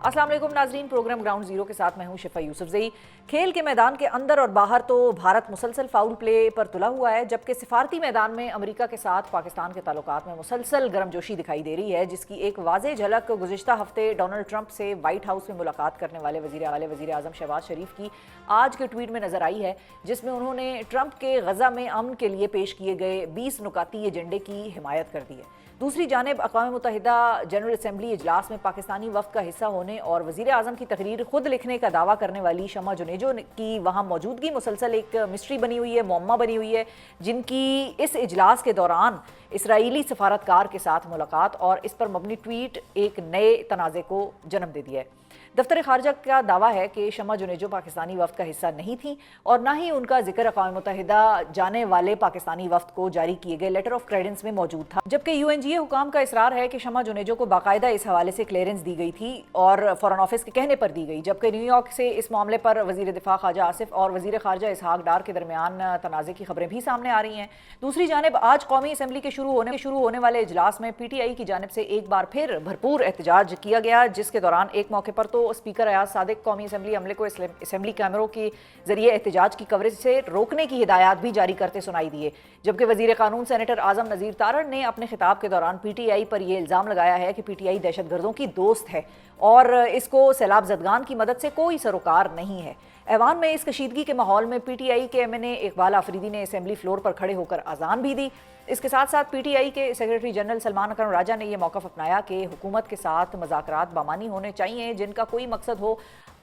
अस्सलाम वालेकुम नाजरीन, प्रोग्राम ग्राउंड जीरो के साथ मैं हूं शिफा यूसुफजई। खेल के मैदान के अंदर और बाहर तो भारत मुसलसल फाउल प्ले पर तुला हुआ है, जबकि सिफारती मैदान में अमेरिका के साथ पाकिस्तान के ताल्लुकात में मुसलसल गर्मजोशी दिखाई दे रही है, जिसकी एक वाज़ेह झलक गुज़िश्ता हफ्ते डोनाल्ड ट्रंप से व्हाइट हाउस में मुलाकात करने वाले वज़ीर आज़म शहबाज शरीफ की आज के ट्वीट में नजर आई है, जिसमें उन्होंने ट्रंप के गजा में अमन के लिए पेश किए गए 20 नुकाती एजेंडे की हिमायत कर दी है। दूसरी जानिब अक़वाम मुत्तहिदा जनरल असम्बली इजलास में पाकिस्तानी वफ़द का हिस्सा होने और वज़ीर आज़म की तकरीर खुद लिखने का दावा करने वाली शमा जुनेजो की वहाँ मौजूदगी मुसलसल एक मिस्ट्री बनी हुई है, मुअम्मा बनी हुई है, जिनकी इस इजलास के दौरान इसराइली सफारतकार के साथ मुलाकात और इस पर मबनी ट्वीट एक नए तनाज़े को जन्म दे दिया है। दफ्तर खारजा का दावा है कि शमा जुनेजो पाकिस्तानी वफ़द का हिस्सा नहीं थी और ना ही उनका जिक्र अक़वाम मुत्तहिदा जाने वाले पाकिस्तानी वफ़द को जारी किए गए लेटर ऑफ क्रेडेंस में मौजूद था, जबकि UNGA हुकाम का इसरार है कि शमा जुनेजो को बाकायदा इस हवाले से क्लियरेंस दी गई थी और फॉरेन ऑफिस के कहने पर दी गई, जबकि न्यूयॉर्क से इस मामले पर वज़ीर दिफा ख्वाजा आसिफ और वज़ीर खारजा इसहाक डार के दरमियान तनाज़े की खबरें भी सामने आ रही हैं। दूसरी जानिब आज कौमी असम्बली के शुरू होने वाले इजलास में PTI की जानिब से एक बार फिर भरपूर एहतजाज किया गया, जिसके दौरान एक मौके पर तो स्पीकर अयाज सादिक कौमी असम्बली अमले को असम्बली कैमरों के जरिए एहतजाज की कवरेज से रोकने की हिदायत भी जारी करते सुनाई दिए, जबकि वजीर कानून सेनेटर आजम नज़ीर तारड़ ने अपने खिताब के दौरान PTI पर यह इल्ज़ाम लगाया है कि PTI दहशतगर्दों की दोस्त है और इसको सैलाब जदगान की मदद से कोई सरोकार नहीं है। ऐवान में इस कशीदगी के माहौल में PTI के MNA इकबाल आफरीदी ने असम्बली फ्लोर पर खड़े होकर अजान भी दी। इसके साथ साथ PTI के सेक्रेटरी जनरल सलमान अकरम राजा ने यह मौक़िफ़ अपनाया कि हुकूमत के साथ मज़ाकरात बामानी होने चाहिए, जिनका कोई मकसद हो,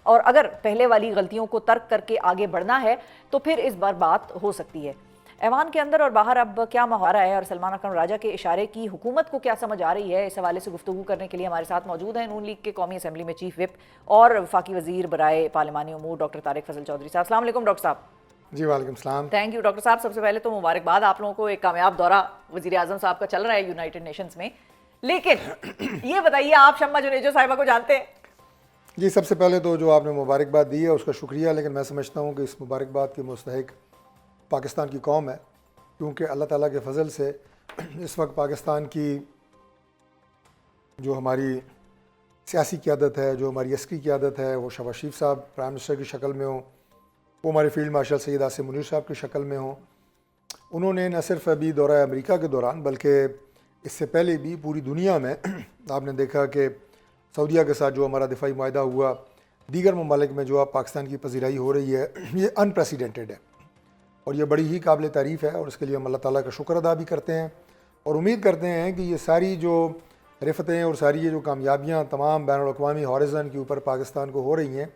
और अगर पहले वाली गलतियों को तर्क करके आगे बढ़ना है तो फिर इस बार बात हो सकती है। ऐवान के अंदर और बाहर अब क्या माहौल है और सलमान अकरम राजा के इशारे की हुकूमत को क्या समझ आ रही है, इस हवाले से गुफ्तगू करने के लिए हमारे साथ मौजूद हैं नून लीग के कौमी असम्बली में चीफ विप और वफाकी वज़ीर बराए पार्लिमानी उमूर डॉक्टर तारिक फजल चौधरी साहब। अस्सलाम वालेकुम डॉक्टर साहब। जी वालेकुम सलाम। थैंक यू डॉक्टर साहब। सबसे पहले तो मुबारकबाद, आप लोगों को एक कामयाब दौरा वज़ीर आज़म साहब का चल रहा है यूनाइटेड नेशंस में, लेकिन ये बताइए आप शमा जुनेजो साहिबा को जानते हैं? जी, सबसे पहले तो जो आपने मुबारकबाद दी है उसका शुक्रिया, लेकिन मैं समझता हूँ कि इस मुबारकबाद की मुस्तहिक पाकिस्तान की कौम है, क्योंकि अल्लाह ताला के फ़ज़ल से इस वक्त पाकिस्तान की जो हमारी सियासी क़यादत है, जो हमारी अस्करी क़यादत है, वो शहबाज शरीफ साहब प्राइम मिनिस्टर की शक्ल में हों, वो हमारे फील्ड मार्शल सैयद आसिम मुनीर साहब की शक्ल में हों। उन्होंने न सिर्फ अभी दौरा अमेरिका के दौरान बल्कि इससे पहले भी पूरी दुनिया में आपने देखा कि सऊदीया के साथ जो हमारा दिफाई मुआहदा हुआ, दीगर ममालिक में जो अब पाकिस्तान की पज़ीराई हो रही है, ये अनप्रेसिडेंटेड है और ये बड़ी ही काबिल तारीफ़ है और इसके लिए हम अल्लाह ताला का शुक्र अदा भी करते हैं और उम्मीद करते हैं कि ये सारी जो रिफ़तें और सारी ये जो कामयाबियाँ तमाम बैनुल-अक़वामी हॉरिज़न के ऊपर पाकिस्तान को हो रही हैं,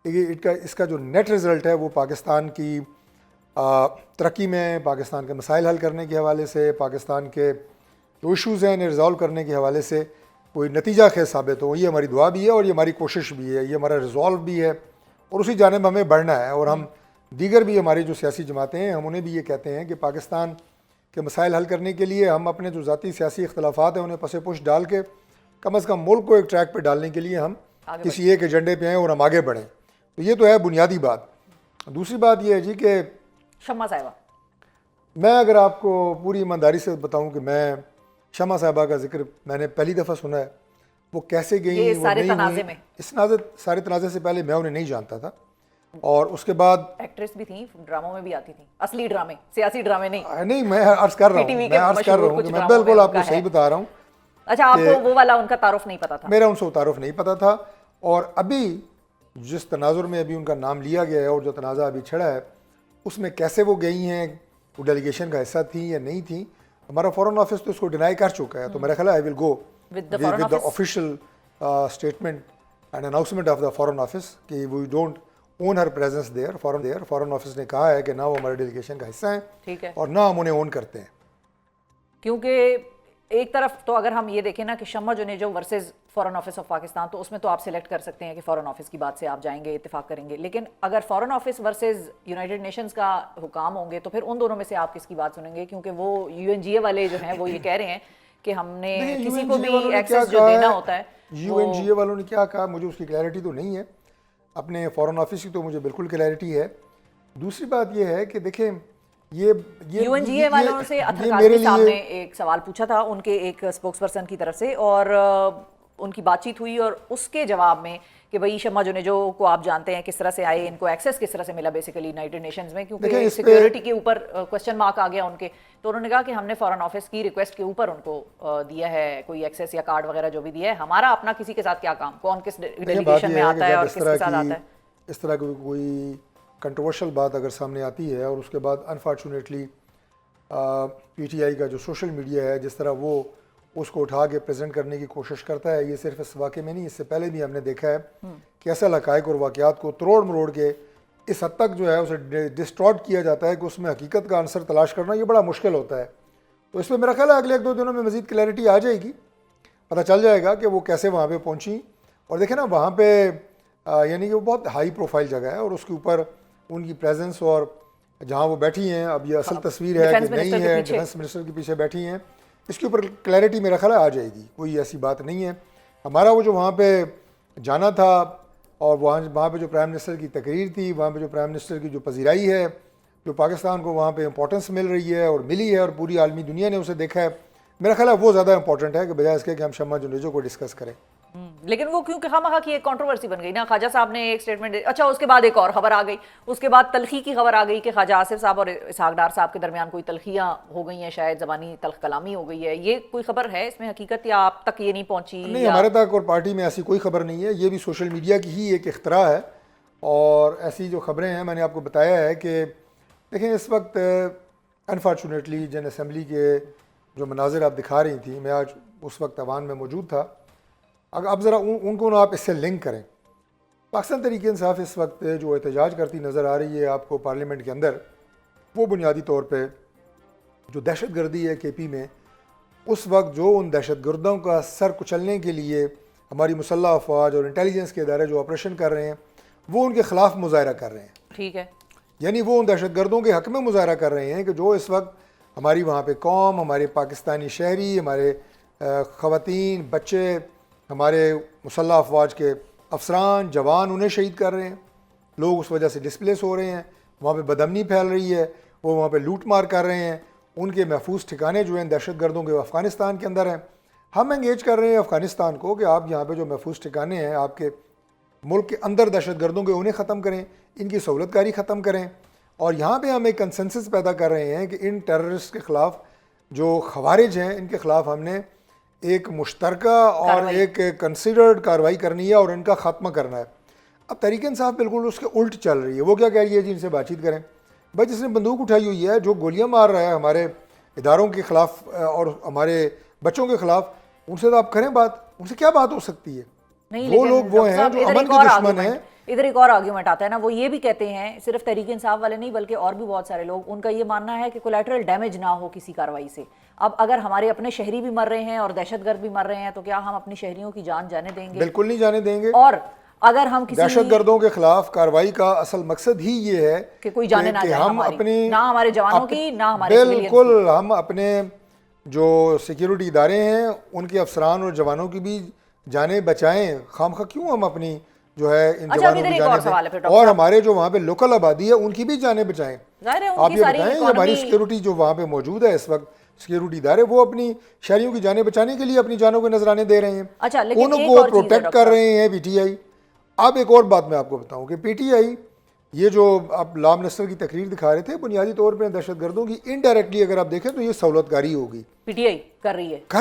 इसका जो नेट रिज़ल्ट है वो पाकिस्तान की तरक्की में, पाकिस्तान के मसाइल हल करने के हवाले से, पाकिस्तान के जो इशूज़ हैं इन्हें रिज़ॉल्व करने के हवाले से कोई नतीजा खेज साबित हो। ये हमारी दुआ भी है और ये हमारी कोशिश भी है, ये हमारा रिज़ॉल्व भी है और उसी जानिब हमें बढ़ना है। और हम दीगर भी हमारी जो सियासी जमातें हैं, हम उन्हें भी ये कहते हैं कि पाकिस्तान के मसाइल हल करने के लिए हम अपने जो ज़ाती सियासी इख्तलाफात हैं उन्हें पसे पुश डाल के कम अज़ कम मुल्क को एक ट्रैक पर डालने के लिए हम किसी एक एजेंडे पे आएँ और हम आगे बढ़ें। तो ये तो है बुनियादी बात। दूसरी बात यह है जी कि शमा साहिबा, मैं अगर आपको पूरी ईमानदारी से बताऊं कि मैं शमा साहिबा का जिक्र मैंने पहली दफ़ा सुना है, वो कैसे गई, ये वो सारे नहीं तनाज़े हुई। में सारे तनाज़े से पहले मैं उन्हें नहीं जानता था और उसके बाद एक्ट्रेस भी थी, ड्रामों में भी आती थी, असली ड्रामे, सियासी ड्रामे नहीं। नहीं, मैं अर्ज़ कर रहा हूँ कि मैं बिल्कुल आपको सही बता रहा हूँ। अच्छा, आपको वो वाला उनका तारुफ नहीं पता था? मेरा उनसे तारुफ नहीं पता था और अभी जिस तनाजुर में अभी उनका नाम लिया गया है और जो तनाज़ा अभी छिड़ा है उसमें कैसे वो गई हैं, वो डेलीगेशन का हिस्सा थी या नहीं थी, हमारा फॉरेन ऑफिस तो उसको डिनाई कर चुका है। तो मेरा ख्याल है I will go with the official statement and announcement of the foreign office कि we don't own her presence there. Foreign office ने कहा है कि ना वो हमारे डेलीगेशन का हिस्सा है, ठीक है, और ना हम उन्हें ओन करते हैं। क्योंकि एक तरफ तो अगर हम ये देखें ना कि Shama Junejo versus foreign office of Pakistan, तो उसमें तो आप सिलेक्ट कर सकते हैं कि फॉरेन ऑफिस की बात से आप जाएंगे, इत्तेफाक करेंगे, लेकिन अगर foreign office versus United Nations का हुकाम होंगे तो फिर उन दोनों में से आप किसकी बात सुनेंगे? क्योंकि वो UNGA वाले जो हैं वो ये कह रहे हैं कि हमने किसी को भी एक्सेस जो देना होता है। UNGA वालों ने क्या कहा मुझे उसकी क्लैरिटी तो नहीं है, अपने फॉरेन ऑफिस की तो मुझे बिल्कुल क्लैरिटी है। दूसरी बात यह है कि देखें ये UNGA वालों से अथर काज़मी साहब ने एक सवाल पूछा था उनके एक स्पोक्स पर्सन की तरफ से और उनकी बातचीत हुई और उसके जवाब में कि भाई शम्मा जुनेजो को आप जानते हैं किस तरह से आए, इनको एक्सेस किस तरह से मिला बेसिकली यूनाइटेड नेशंस में, क्योंकि सिक्योरिटी के ऊपर क्वेश्चन मार्क आ गया उनके, तो उन्होंने कहा कि हमने फॉरेन ऑफिस की रिक्वेस्ट के ऊपर उनको दिया है कोई एक्सेस या कार्ड वगैरह जो भी दिया है, हमारा अपना किसी के साथ क्या काम, कौन किस डेलीगेशन में आता है और किसके साथ आता है। इस तरह की कोई कंट्रोवर्शियल बात अगर सामने आती है और उसके बाद अनफॉर्चुनेटली पीटीआई का जो सोशल मीडिया है जिस तरह वो उसको उठा के प्रेजेंट करने की कोशिश करता है, ये सिर्फ इस वाक़े में नहीं, इससे पहले भी हमने देखा है कि ऐसा हक़ाइक़ और वाक़यात को तोड़ मरोड़ के इस हद तक जो है उसे डिस्टॉर्ट किया जाता है कि उसमें हकीकत का आंसर तलाश करना ये बड़ा मुश्किल होता है। तो इसमें मेरा ख्याल है अगले 1-2 दिनों में मज़ीद क्लैरिटी आ जाएगी, पता चल जाएगा कि वो कैसे वहाँ पे पहुँची। और देखें ना वहाँ पे यानी कि वो बहुत हाई प्रोफाइल जगह है और उसके ऊपर उनकी प्रेजेंस और जहाँ वो बैठी हैं, अब ये असल तस्वीर है कि नहीं है, डिफेंस मिनिस्टर के पीछे बैठी हैं, इसके ऊपर क्लैरिटी मेरा ख्याल आ जाएगी, कोई ऐसी बात नहीं है। हमारा वो जो वहाँ पे जाना था और वहाँ पे जो प्राइम मिनिस्टर की तकरीर थी, वहाँ पे जो प्राइम मिनिस्टर की जो पजीराई है, जो पाकिस्तान को वहाँ पे इंपॉर्टेंस मिल रही है और मिली है और पूरी आलमी दुनिया ने उसे देखा है, मेरा ख्याल है वो ज़्यादा इंपॉर्टेंट है कि बजाय इसके कि हम शम्मा जुनेजो को डिस्कस करें। लेकिन वो क्योंकि खामखा की एक कंट्रोवर्सी बन गई ना, ख्वाजा साहब ने एक स्टेटमेंट, अच्छा उसके बाद एक और खबर आ गई, उसके बाद तलखी की खबर आ गई कि ख्वाजा आसिफ साहब और इसहाक डार साहब के दरमियान कोई तलखियां हो गई हैं, शायद ज़बानी तल्ख कलामी हो गई है, ये कोई खबर है इसमें हकीकत या आप तक ये नहीं पहुंची? नहीं, हमारे तक और पार्टी में ऐसी कोई खबर नहीं है, ये भी सोशल मीडिया की ही एक इख्तरा है। और ऐसी जो खबरें हैं मैंने आपको बताया है कि देखें इस वक्त अनफॉर्चुनेटली जन असम्बली के जो मनाजिर आप दिखा रही थी, मैं आज उस वक्त अवान में मौजूद था, अगर आप ज़रा उनको ना आप इससे लिंक करें, पाकिस्तान तहरीक इंसाफ इस वक्त जो एहतजाज करती नज़र आ रही है आपको पार्लियामेंट के अंदर, वो बुनियादी तौर पे जो दहशत गर्दी है KP में, उस वक्त जो उन दहशत गर्दों का सर कुचलने के लिए हमारी मुसल्लह अफवाज और इंटेलिजेंस के इदारे जो ऑपरेशन कर रहे हैं वो उनके ख़िलाफ़ मुजाहरा कर रहे हैं। ठीक है, यानी वो उन दहशत गर्दों के हक़ में मुजाहरा कर रहे हैं कि जो इस वक्त हमारी वहाँ पे कौम, हमारे पाकिस्तानी शहरी, हमारे ख़वातीन, बच्चे, हमारे मुसल्लह अफवाज के अफसरान, जवान उन्हें शहीद कर रहे हैं, लोग उस वजह से डिस्प्लेस हो रहे हैं, वहाँ पे बदअमनी फैल रही है, वो वहाँ पे लूट मार कर रहे हैं, उनके महफूज ठिकाने जो हैं दहशत गर्दों के अफ़गानिस्तान के अंदर हैं। हम एंगेज कर रहे हैं अफ़गानिस्तान को कि आप यहाँ पे जो महफूज ठिकाने हैं आपके मुल्क के अंदर दहशत गर्दों के, उन्हें ख़त्म करें, इनकी सहूलतकारी ख़त्म करें। और यहाँ पे हम एक कंसेंसस पैदा कर रहे हैं कि इन टेररिस्ट के ख़िलाफ़ जो खवारिज हैं इनके ख़िलाफ़ हमने एक मुश्तरका और एक कंसिडर्ड कार्रवाई करनी है और इनका ख़त्मा करना है। अब तहरीक इंसाफ बिल्कुल उसके उल्ट चल रही है। वो क्या कह रही है जी, इनसे बातचीत करें। भाई जिसने बंदूक उठाई हुई है, जो गोलियां मार रहा है हमारे इदारों के ख़िलाफ़ और हमारे बच्चों के ख़िलाफ़, उनसे तो आप करें बात, उनसे क्या बात हो सकती है? वो लोग वो हैं जो अमन के दुश्मन हैं। इधर एक और आर्ग्यूमेंट आता है ना, वो ये भी कहते हैं, सिर्फ तहरीक इंसाफ वाले नहीं बल्कि और भी बहुत सारे लोग, उनका ये मानना है कि कोलैटरल डैमेज ना हो किसी कार्रवाई से। अब अगर हमारे अपने शहरी भी मर रहे हैं और दहशतगर्द भी मर रहे हैं तो क्या हम अपनी शहरियों की जान जाने देंगे? बिल्कुल नहीं जाने देंगे। और अगर हम किसी दहशतगर्दों के खिलाफ कार्रवाई का असल मकसद ही ये है कि कोई जाने ना जाए, हम अपनी, ना हमारे जवानों की, ना हमारे बिल्कुल हम अपने जो सिक्योरिटी इदारे हैं उनके अफसरान और जवानों की भी जाने बचाएं। खामखा क्यों हम अपनी जो है इन जवानों की जाने और हमारे जो वहाँ पे लोकल आबादी है उनकी भी जाने बचाएं। आप ये बताएं हमारी सिक्योरिटी जो वहाँ पे मौजूद है इस वक्त, सिक्योरिटी इदारे वो अपनी शहरियों की जाने बचाने के लिए अपनी जानों को नजराने दे रहे हैं, उनको प्रोटेक्ट कर रहे हैं PTI। अब एक और बात मैं आपको बताऊं कि PTI ये जो आप लॉ मिनिस्टर की तकरीर दिखा रहे थे, बुनियादी तौर पे दहशतगर्दों की इनडायरेक्टली अगर आप देखें तो ये सहूलतकारी होगी। PTI कर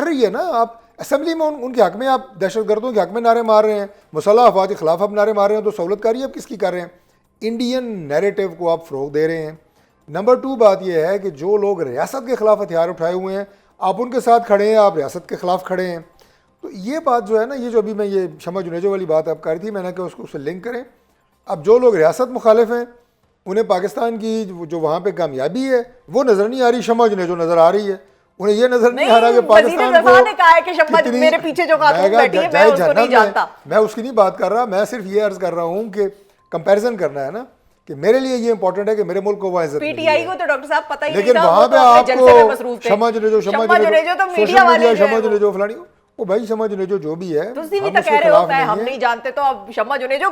रही है ना। आप असेंबली में उनके हक में आप दहशतगर्दों के हक में नारे मार रहे हैं, मुसल्लह अफवाज के खिलाफ आप नारे मार रहे हैं, तो सहूलतकारी आप किसकी कर रहे हैं? इंडियन नैरेटिव को आप फ़रोग़ दे रहे हैं। नंबर 2 बात यह है कि जो लोग रियासत के ख़िलाफ़ हथियार उठाए हुए हैं आप उनके साथ खड़े हैं, आप रियासत के ख़िलाफ़ खड़े हैं। तो ये बात जो है ना, ये जो अभी मैं ये शम्मा जुनेजो वाली बात आप कर रही थी, मैंने कहा उसको उससे लिंक करें। अब जो लोग रियासत मुखालिफ हैं उन्हें पाकिस्तान की जो वहाँ पे कामयाबी है वो नज़र नहीं आ रही, शम्मा जुनेजो नज़र आ रही है। उन्हें ये नजर नहीं आ रहा कि पाकिस्तान को मेरे पीछे जो खातून बैठी है मैं उसको नहीं जानता। मैं उसकी नहीं बात कर रहा, मैं सिर्फ ये अर्ज कर रहा हूँ कि कंपैरिजन करना है ना, कि मेरे लिए ये इंपॉर्टेंट है कि मेरे मुल्क को वहाँ इज्जत मिली है। PTI को तो डॉक्टर साहब पता ही नहीं था, लेकिन वहाँ पे आपको शम्मा जुनेजो फलानी, वो भाई शम्मा जुनेजो जो भी है, तुसी भी तो कह रहे हो मैं हम नहीं जानते, तो अब शम्मा जुनेजो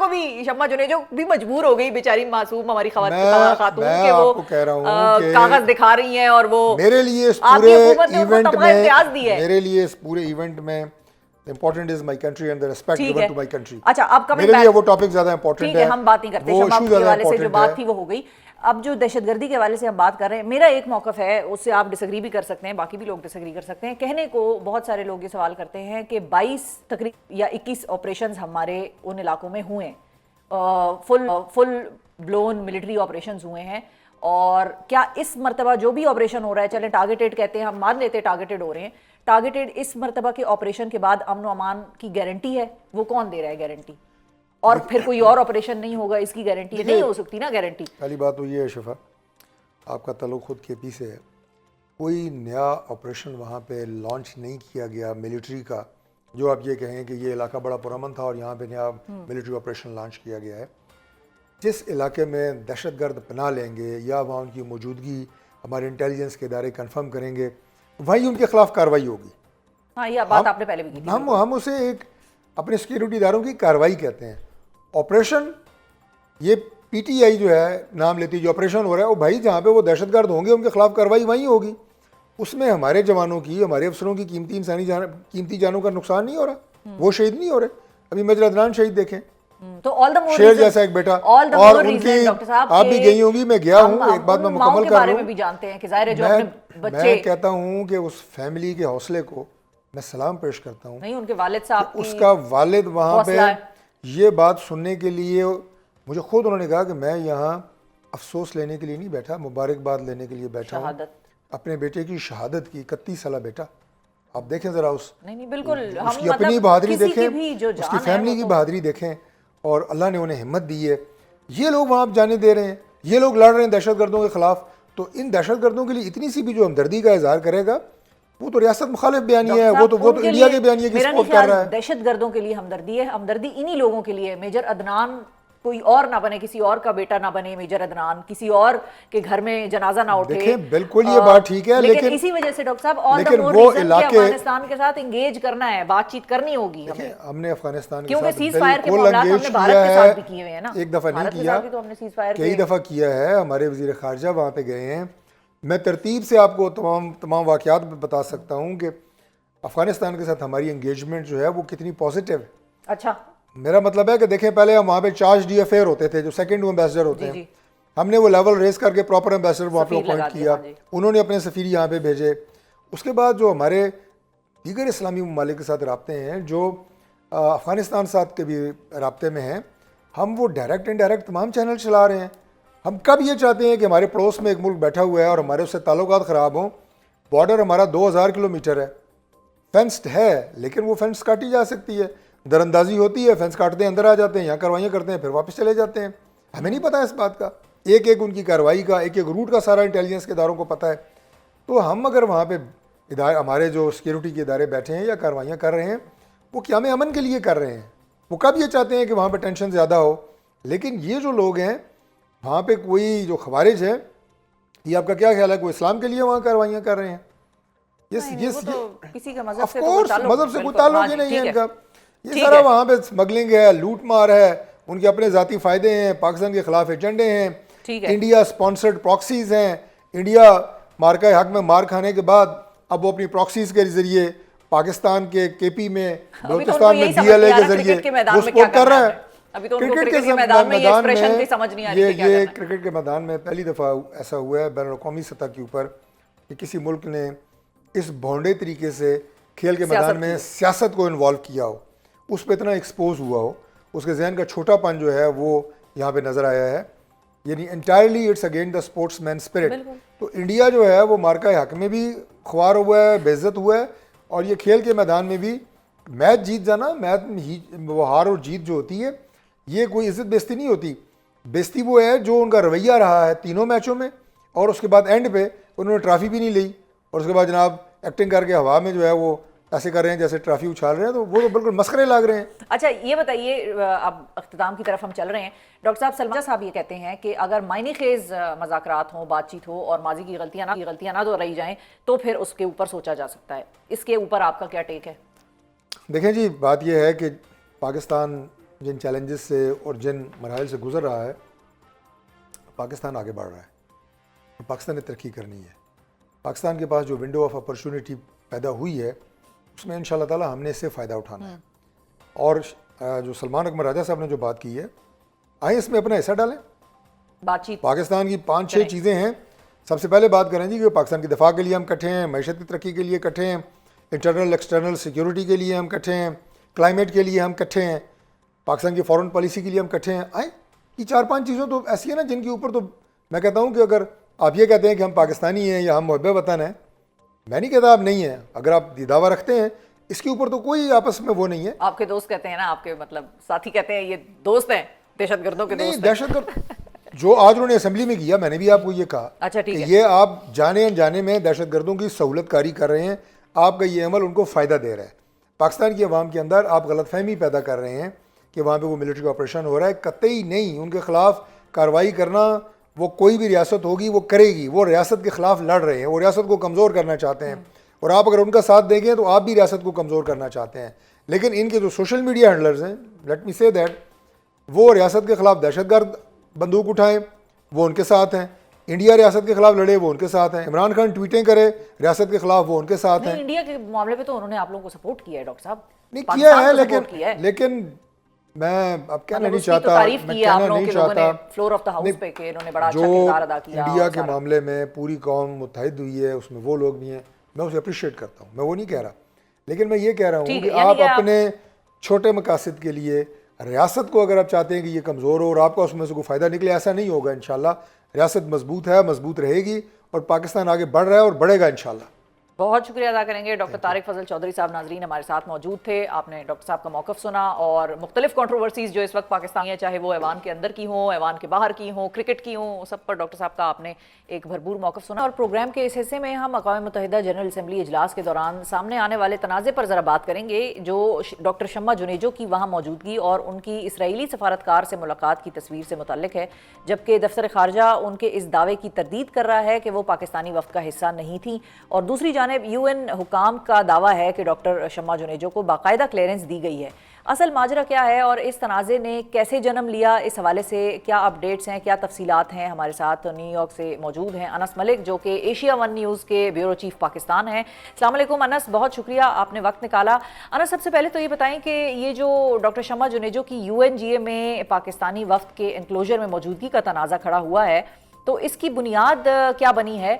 भी मजबूर हो गई बेचारी मासूम हमारी खातून के वो कह रहा हूँ कागज दिखा रही हैं और वो मेरे लिए इस पूरे इवेंट में important is my country and the respect ठीक गिवन है। To my country. अच्छा, अब कमिंग मेरे लिए बैक, वो टॉपिक ज़्यादा इंपॉर्टेंट ठीक है, हम बात नहीं करते, वो शमाब इशू के ज़्यादा हवाले से जो इंपॉर्टेंट बात है। थी वो हो गई। अब जो दहशतगर्दी के हवाले से हम बात कर रहे हैं, मेरा एक मौक़िफ़ है, उससे आप डिसएग्री भी कर सकते हैं, बाकी भी लोग डिसएग्री कर सकते हैं। कहने को बहुत सारे लोग ये सवाल करते हैं कि 22 तकरीबन या 21 ऑपरेशंस हमारे उन इलाकों में हुए हैं, फुल ब्लोन मिलिट्री ऑपरेशंस हुए हैं, और क्या इस मरतबा जो भी ऑपरेशन हो रहा है, चले टारगेटेड कहते हैं, हम मान लेते हैं टारगेटेड हो रहे हैं, टारगेटेड इस मरतबा के ऑपरेशन के बाद अमन व अमान की गारंटी है? वो कौन दे रहा है गारंटी? और फिर कोई और ऑपरेशन नहीं होगा इसकी गारंटी नहीं हो सकती ना गारंटी। पहली बात तो ये है शिफा, आपका ताल्लुक खुद केपी से है, कोई नया ऑपरेशन वहाँ पे लॉन्च नहीं किया गया मिलिट्री का जो आप ये कहें कि ये इलाका बड़ा पुरअमन था और यहाँ पे नया मिलिट्री ऑपरेशन लॉन्च किया गया है। जिस इलाके में दहशतगर्द पनाह लेंगे या वहाँ उनकी मौजूदगी हमारे इंटेलिजेंस के इदारे कंफर्म करेंगे, वहीं उनके खिलाफ कार्रवाई होगी। हाँ, ये बात आपने पहले भी की थी। हम उसे एक अपने सिक्योरिटी इदारों की कार्रवाई कहते हैं। ऑपरेशन ये पीटीआई जो है नाम लेती है, जो ऑपरेशन हो रहा है वो भाई जहाँ पे वो दहशतगर्द होंगे उनके खिलाफ कार्रवाई वहीं होगी। उसमें हमारे जवानों की, हमारे अफसरों की कीमती जानों का नुकसान नहीं हो रहा, वो शहीद नहीं हो रहे। अभी मेजर अदनान शहीद देखें, तो ऑल द मोर शेर जैसा एक बेटा, और उनकी आप भी गई होंगी, मैं गया हूँ। एक बात मैं मुकम्मल कर रहा हूँ, भी जानते हैं कि जाहिर है जो अपने बच्चे, मैं कहता हूँ कि उस फैमिली के हौसले को मैं सलाम पेश करता हूँ। नहीं, उनके वालिद साहब की उसका वालिद वहाँ पे ये बात सुनने के लिए, मुझे खुद उन्होंने कहा कि मैं यहाँ अफसोस लेने के लिए नहीं बैठा, मुबारकबाद लेने के लिए बैठा हूँ अपने बेटे की शहादत की। 31 साल बेटा, आप देखें ज़रा नहीं बिल्कुल, उसकी अपनी बहादुरी देखें, उसकी फैमिली की बहादुरी देखें, और अल्लाह ने उन्हें हिम्मत दी है। ये लोग वहाँ आप जाने दे रहे हैं, ये लोग लड़ रहे हैं दहशतगर्दों के खिलाफ, तो इन दहशतगर्दों के लिए इतनी सी भी जो हमदर्दी का इजहार करेगा, वो तो रियासत मुखालिफ बयानिया है, वो तो इंडिया के बयानिया की सपोर्ट कर रहा है। दहशतगर्दों के लिए हमदर्दी है, हमदर्दी इन्हीं लोगों के लिए। मेजर अदनान कोई और ना बने, किसी और का बेटा ना बने मेजर अदनान, किसी और के घर में जनाजा ना उठे। देखिए बिल्कुल ये बात ठीक है, लेकिन इसी वजह से डॉक्टर साहब ऑल द मोर वो रीजन कि अफगानिस्तान के साथ एंगेज करना है, बातचीत करनी होगी हमें। हमने अफगानिस्तान के क्योंकि साथ सीज फायर के मामला हमने भारत के साथ भी किए हुए हैं ना, एक दफ़ा नहीं किया, कई दफ़ा किया है। हमारे वज़ीर ख़ारजा वहाँ पे गए हैं। मैं तरतीब से आपको तमाम वाक़यात बता सकता हूँ कि अफगानिस्तान के साथ हमारी एंगेजमेंट जो है वो कितनी पॉजिटिव है। अच्छा, मेरा मतलब है कि देखें, पहले हम वहाँ पे चार्ज डी अफेयर होते थे, जो सेकंड एम्बेसडर होते हैं, हमने वो लेवल रेस करके प्रॉपर एम्बेसडर वहाँ पे अपॉइंट किया, उन्होंने अपने सफ़ीर यहाँ पे भेजे। उसके बाद जो हमारे दीगर इस्लामी ममालिक के साथ रबते हैं, जो अफ़गानिस्तान साथ के भी रबते में हैं, हम वो डायरेक्ट इनडायरेक्ट तमाम चैनल चला रहे हैं। हम कब ये चाहते हैं कि हमारे पड़ोस में एक मुल्क बैठा हुआ है और हमारे उससे ताल्लुकात ख़राब हों। बॉर्डर हमारा 2000 किलोमीटर है, फेंस्ड है, लेकिन वो फेंस काटी जा सकती है, दरअंदाजी होती है, फेंस काटते हैं, अंदर आ जाते हैं, यहाँ कार्रवाइयाँ करते हैं, फिर वापस चले जाते हैं। हमें नहीं पता इस बात का, एक एक उनकी कार्रवाई का, एक एक रूट का सारा इंटेलिजेंस के इदारों को पता है। तो हम अगर वहाँ पे इदारे, हमारे जो सिक्योरिटी के इदारे बैठे हैं या कार्रवाइयाँ कर रहे हैं, वो क़याम अमन के लिए कर रहे हैं। वो कब ये चाहते हैं कि वहाँ पर टेंशन ज़्यादा हो। लेकिन ये जो लोग हैं वहाँ पे, कोई जो खवारिज है, ये आपका क्या ख्याल है, कोई इस्लाम के लिए वहाँ कार्रवाइयाँ कर रहे हैं? किसी का मजहब से कोई ताल्लुक ही नहीं है इनका। ये सारा वहाँ पे स्मगलिंग है, लूट मार है, उनके अपने ज़ाती फ़ायदे हैं, पाकिस्तान के खिलाफ एजेंडे हैं, इंडिया स्पॉन्सर्ड प्रॉक्सीज़ हैं। इंडिया मार्का हक में मार खाने के बाद अब वो अपनी प्रॉक्सीज़ के ज़रिए पाकिस्तान के केपी में, बलूचिस्तान में DLA के ज़रिए वो सपोर्ट कर रहा है। अभी तो उनको क्रिकेट के मैदान में ये एक्सप्रेशन की समझ नहीं आ रही है। ये क्रिकेट के मैदान में पहली दफ़ा ऐसा हुआ है बैनुल-अक़वामी सतह के ऊपर कि किसी मुल्क ने इस भौंडे तरीके से खेल के मैदान में सियासत को इन्वॉल्व किया हो, उस पर इतना एक्सपोज हुआ हो, उसके जहन का छोटापन जो है वो यहाँ पे नज़र आया है। यानी entirely it's again the sportsman spirit. तो इंडिया जो है वो मार्का हक में भी ख्वार हुआ है, बेइज्जत हुआ है, और ये खेल के मैदान में भी मैच जीत जाना, मैच में वो हार और जीत जो होती है, ये कोई इज्जत बेइज्जती नहीं होती। बेइज्जती वो है जो उनका रवैया रहा है तीनों मैचों में, और उसके बाद एंड पे उन्होंने ट्रॉफी भी नहीं ली, और उसके बाद जनाब एक्टिंग करके हवा में जो है वो ऐसे कर रहे हैं जैसे ट्रॉफी उछाल रहे हैं, तो वो तो बिल्कुल मस्खरे लग रहे हैं। अच्छा, ये बताइए, अब अख्ताम की तरफ हम चल रहे हैं। डॉक्टर साहब, सलमान साहब ये कहते हैं कि अगर मायने खेज मज़ाकरात हों, बातचीत हो, और माजी की गलतियाँ ना दोहराई जाएं, तो फिर उसके ऊपर सोचा जा सकता है। इसके ऊपर आपका क्या टेक है? देखें जी, बात यह है कि पाकिस्तान जिन चैलेंजेस से और जिन मराहल से गुजर रहा है, पाकिस्तान आगे बढ़ रहा है, पाकिस्तान ने तरक्की करनी है। पाकिस्तान के पास जो विंडो ऑफ अपॉर्चुनिटी पैदा हुई है उसमें इंशाल्लाह ताला हमने इससे फ़ायदा उठाना है। और जो सलमान अकबर राजा साहब ने जो बात की है, आए इसमें अपना हिस्सा डालें। बातचीत पाकिस्तान की 5-6 चीज़ें हैं। सबसे पहले बात करें जी कि पाकिस्तान के दिफा के लिए हम इकट्ठे हैं, मैशत की तरक्की के लिए इकट्ठे हैं, इंटरनल एक्सटर्नल सिक्योरिटी के लिए हम इकट्ठे हैं, क्लाइमेट के लिए हम इकट्ठे हैं, पाकिस्तान की फॉरेन पॉलिसी के लिए हम इकट्ठे हैं। आए ये 4-5 चीज़ों तो ऐसी है ना जिनके ऊपर तो मैं कहता हूँ कि अगर आप ये कहते हैं कि हम पाकिस्तानी हैं या हम मुहब्बे वतन हैं, मैं नहीं कहता आप नहीं हैं, अगर आप ये दावा रखते हैं, इसके ऊपर तो कोई आपस में वो नहीं है। आपके दोस्त कहते हैं ना, आपके मतलब साथी कहते हैं ये दोस्त हैं, दहशतगर्दों के नहीं, दोस्त हैं। दहशतगर्द जो आज उन्होंने असेंबली में किया, मैंने भी आपको ये कहा अच्छा, ठीक कि है। ये आप जाने अनजाने में दहशतगर्दों की सहूलतकारी कर रहे हैं, आपका ये अमल उनको फ़ायदा दे रहा है। पाकिस्तान की अवाम के अंदर आप गलतफहमी पैदा कर रहे हैं कि वहाँ पे वो मिलिट्री ऑपरेशन हो रहा है, कतई नहीं। उनके खिलाफ कार्रवाई करना वो कोई भी रियासत होगी वो करेगी। वो रियासत के खिलाफ लड़ रहे हैं, वो रियासत को कमज़ोर करना चाहते हैं, और आप अगर उनका साथ देंगे तो आप भी रियासत को कमज़ोर करना चाहते हैं। लेकिन इनके जो सोशल मीडिया हैंडलर्स हैं, लेट मी से दैट, वो रियासत के खिलाफ दहशतगर्द बंदूक उठाएं, वो उनके साथ हैं। इंडिया रियासत के खिलाफ लड़े, वो उनके साथ हैं। इमरान खान ट्वीटें करे रियासत के खिलाफ, वो उनके साथ हैं। इंडिया के मामले पे तो उन्होंने आप लोगों को सपोर्ट किया है डॉक्टर साहब, नहीं किया है, पाकिस्तान को support किया है। लेकिन मैं अब कहना मतलब नहीं उसकी तो चाहता, तारीफ मैं की है आप कहना लोगों नहीं के लोगों ने चाहता। फ्लोर ऑफ द हाउस नहीं, पे कि इन्होंने बड़ा अच्छा जो किरदार अदा किया। इंडिया और के सारा। मामले में पूरी कौम मुत्तहिद हुई है, उसमें वो लोग भी हैं, मैं उसे अप्रिशिएट करता हूँ, मैं वो नहीं कह रहा। लेकिन मैं ये कह रहा हूँ ठीक कि है, यानी आप कि आप- अपने छोटे मकासद के लिए रियासत को अगर आप चाहते हैं कि ये कमज़ोर हो और आपका उसमें से कोई फ़ायदा निकले, ऐसा नहीं होगा। इंशाल्लाह रियासत मजबूत है, मजबूत रहेगी, और पाकिस्तान आगे बढ़ रहा है और बढ़ेगा इंशाल्लाह। बहुत शुक्रिया अदा करेंगे। डॉक्टर तारिक फजल चौधरी साहब नाजरीन हमारे साथ मौजूद थे। आपने डॉक्टर साहब का मौक़िफ़ सुना और मुख्तलिफ कंट्रोवर्सीज जो इस वक्त पाकिस्तान है, चाहे वो ऐवान के अंदर की हों, ऐवान के बाहर की हों, क्रिकेट की हों, सब पर डॉक्टर साहब का आपने एक भरपूर मौक़िफ़ सुना। और प्रोग्राम के इस हिस्से में हम अक़वाम मुत्तहिदा जनरल असम्बली इजलास के दौरान सामने आने वाले तनाज़े पर ज़रा बात करेंगे, जो डॉक्टर शम्मा जुनेजो की वहाँ मौजूदगी और उनकी इसराइली सफारतकार से मुलाकात की तस्वीर से मुतल्लिक है। जबकि दफ्तर ख़ारजा उनके इस दावे की तरदीद कर रहा है कि वो पाकिस्तानी वफ़द का हिस्सा नहीं थी, और दूसरी जानिब UN हुकाम का दावा है कि डॉक्टर शम्मा जुनेजो को बाकायदा क्लियरेंस दी गई है। असल माजरा क्या है और इस तनाज़े ने कैसे जन्म लिया, इस हवाले से क्या अपडेट्स हैं, क्या तफसीलात हैं। हमारे साथ न्यूयॉर्क से मौजूद हैं अनस मलिक, जो कि एशिया वन न्यूज़ के ब्यूरो चीफ पाकिस्तान हैं। अस्सलाम वालेकुम अनस, बहुत शुक्रिया आपने वक्त निकाला। अनस, सबसे पहले तो ये बताएं कि ये जो डॉक्टर शम्मा जुनेजो की UNGA में पाकिस्तानी वफ़द के इनक्लोजर में मौजूदगी का तनाज़ा खड़ा हुआ है, तो इसकी बुनियाद क्या बनी है?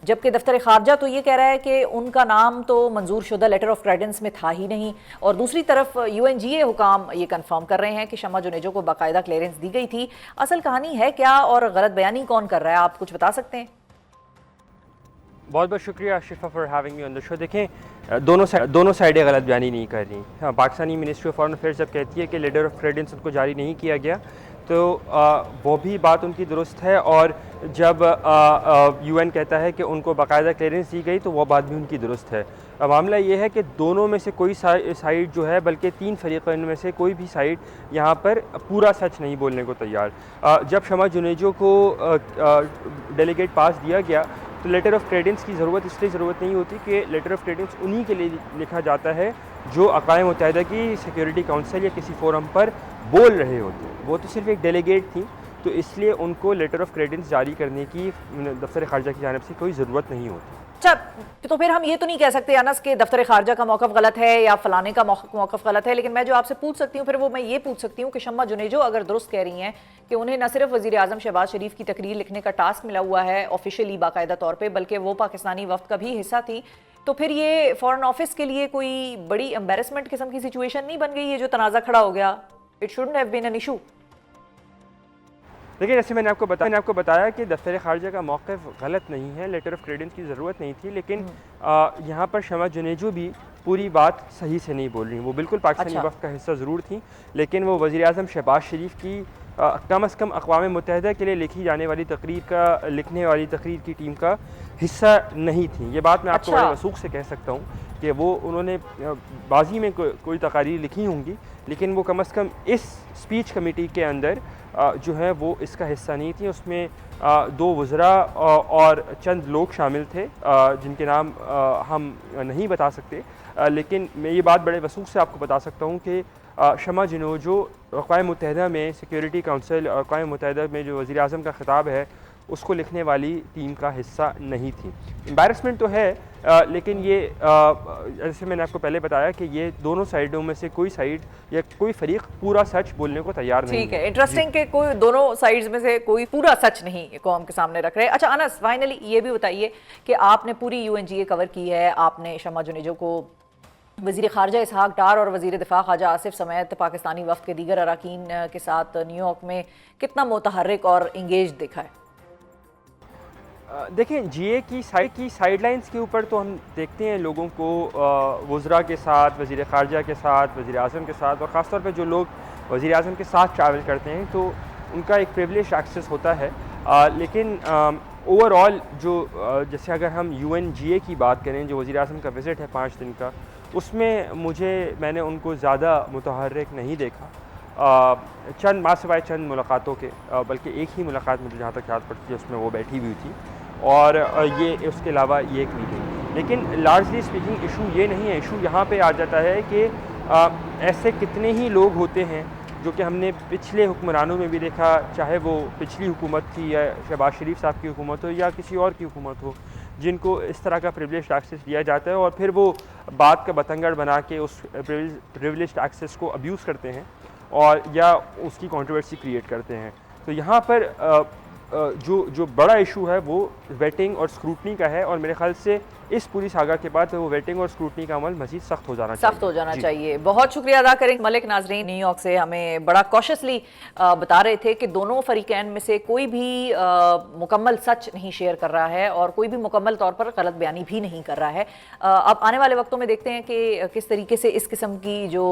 जबकि दफ्तर खारजा तो ये कह रहा है कि उनका नाम तो मंजूर शुदा लेटर ऑफ क्रेडेंस में था ही नहीं, और दूसरी तरफ UNGA हुकाम ये कंफर्म कर रहे हैं कि शम्मा जुनेजो को बाकायदा क्लियरेंस दी गई थी। असल कहानी है क्या और गलत बयानी कौन कर रहा है, आप कुछ बता सकते हैं? बहुत बहुत शुक्रिया शिफा for having me on the show. देखें, दोनों साइडें गलत बयानी नहीं कर रही। हाँ, Pakistani ministry of foreign affairs जब कहती है कि लेटर ऑफ क्रेडेंस उनको जारी नहीं किया गया, तो वो भी बात उनकी दुरुस्त है, और जब UN कहता है कि उनको बाकायदा क्लियरेंस दी गई, तो वो बात भी उनकी दुरुस्त है। मामला ये है कि दोनों में से कोई साइड जो है, बल्कि 3 फरीक़ों में से कोई भी साइड यहाँ पर पूरा सच नहीं बोलने को तैयार। जब शम्मा जुनेजो को डेलीगेट पास दिया गया, तो लेटर ऑफ क्रेडेंस की ज़रूरत इसलिए ज़रूरत नहीं होती कि लेटर ऑफ क्रेडेंस उन्हीं के लिए लिखा जाता है जो अक़वाम मुत्तहिदा की सिक्योरिटी काउंसिल या किसी फोरम पर बोल रहे होते हैं। वो तो सिर्फ एक डेलीगेट थी, तो इसलिए उनको लेटर ऑफ क्रेडेंस जारी करने की दफ्तर ख़ारजा की जानिब से कोई ज़रूरत नहीं होती। अच्छा, तो फिर हम ये तो नहीं कह सकते अनस के दफ्तर खारजा का मौक़िफ़ गलत है या फलाने का मौक़िफ़ गलत है, लेकिन मैं जो आपसे पूछ सकती हूँ फिर वो मैं ये पूछ सकती हूँ कि शम्मा जुनेजो अगर दुरुस्त कह रही हैं कि उन्हें न सिर्फ वज़ीर आज़म शहबाज शरीफ की तकरीर लिखने का टास्क मिला हुआ है ऑफिशियली बाकायदा तौर पर, बल्कि वो पाकिस्तानी वफ़द का भी हिस्सा थी, तो फिर ये फ़ॉरेन ऑफिस के लिए कोई बड़ी एम्बेरसमेंट किस्म की सिचुएशन नहीं बन गई है जो तनाज़ा खड़ा हो गया? It shouldn't have been an issue. देखिए, जैसे मैंने आपको बताया कि दफ्तर ख़ारजा का मौक़िफ़ गलत नहीं है, लेटर ऑफ क्रेडेंस की ज़रूरत नहीं थी, लेकिन यहाँ पर शम्मा जुनेजो भी पूरी बात सही से नहीं बोल रही। वो बिल्कुल पाकिस्तानी वफ़द का हिस्सा ज़रूर थी, लेकिन वो वज़ीर आज़म शहबाज शरीफ की कम अज़ कम अक़वाम मुत्तहिदा के लिए लिखी जाने वाली लिखने वाली तकरीर की टीम का हिस्सा नहीं थी। ये बात मैं आपको बड़े वसूख से कह सकता हूँ कि वो उन्होंने बाजी में कोई तकारीर लिखी होंगी, लेकिन वो कम अज़ कम इस स्पीच कमेटी के अंदर जो है वो इसका हिस्सा नहीं थी। उसमें 2 वज़रा और चंद लोग शामिल थे जिनके नाम हम नहीं बता सकते, लेकिन मैं ये बात बड़े वसूख से आपको बता सकता हूँ कि शम्मा जुनेजो अक़वाम मुत्तहिदा में सिक्योरिटी काउंसिल और अक़वाम मुत्तहिदा में जो वज़ीर आज़म का ख़िताब है उसको लिखने वाली टीम का हिस्सा नहीं थी। एम्बैरेसमेंट तो है, लेकिन ये जैसे मैंने आपको पहले बताया कि ये दोनों साइडों में से कोई साइड या कोई फरीक पूरा सच बोलने को तैयार नहीं है। ठीक है, इंटरेस्टिंग कि कोई दोनों साइड्स में से कोई पूरा सच नहीं कौम के सामने रख रहे। अच्छा अनस, फाइनली ये भी बताइए कि आपने पूरी UNGA कवर की है, आपने शमा जुनेजो को, वज़ीर ख़ारजा इसहाक डार और वज़ीर दिफ़ा ख्वाजा आसिफ समेत पाकिस्तानी वफ़द के दीगर अरकान के साथ न्यूयॉर्क में कितना मुतहर्रिक और इंगेज देखा है? देखें, GA की साइडलाइंस के ऊपर तो हम देखते हैं लोगों को वज़रा के साथ, वज़ीर ख़ारजा के साथ, वज़ीर आज़म के साथ, और ख़ास तौर पे जो लोग वज़ीर आज़म के साथ ट्रैवल करते हैं तो उनका एक प्रिविलेज एक्सेस होता है। लेकिन ओवरऑल जो जैसे अगर हम UNGA की बात करें, जो वज़ीर आज़म का विज़िट है 5 दिन का, उसमें मैंने उनको ज़्यादा मुतहर्रिक नहीं देखा। चंद मासिवाय चंद मुलाकातों के, बल्कि एक ही मुलाकात मुझे जहाँ तक याद पड़ती है उसमें वो बैठी हुई थी, और ये उसके अलावा ये एक मीटिंग। लेकिन लार्जली स्पीकिंग इशू ये नहीं है। इशू यहाँ पे आ जाता है कि ऐसे कितने ही लोग होते हैं जो कि हमने पिछले हुक्मरानों में भी देखा, चाहे वो पिछली हुकूमत थी या शहबाज शरीफ साहब की हुकूमत हो या किसी और की हुकूमत हो, जिनको इस तरह का प्रिविलेज्ड एक्सेस दिया जाता है और फिर वो बात का बतंगड़ बना के उस प्रिविलेज्ड एक्सेस को अब्यूज़ करते हैं और या उसकी कंट्रोवर्सी क्रिएट करते हैं। तो यहाँ पर जो बड़ा इशू है वो वेटिंग और स्क्रूटनी का है, और मेरे ख्याल से इस पूरी सागा के बाद वो वेटिंग और स्क्रूटनी का अमल मज़ीद सख्त हो जाना चाहिए। बहुत शुक्रिया अदा करेंगे मलिक। नाजरीन, न्यूयॉर्क से हमें बड़ा कॉशियसली बता रहे थे कि दोनों फरीकैन में से कोई भी मुकम्मल सच नहीं शेयर कर रहा है और कोई भी मुकम्मल तौर पर गलत बयानी भी नहीं कर रहा है। अब आने वाले वक्तों में देखते हैं कि किस तरीके से इस किस्म की जो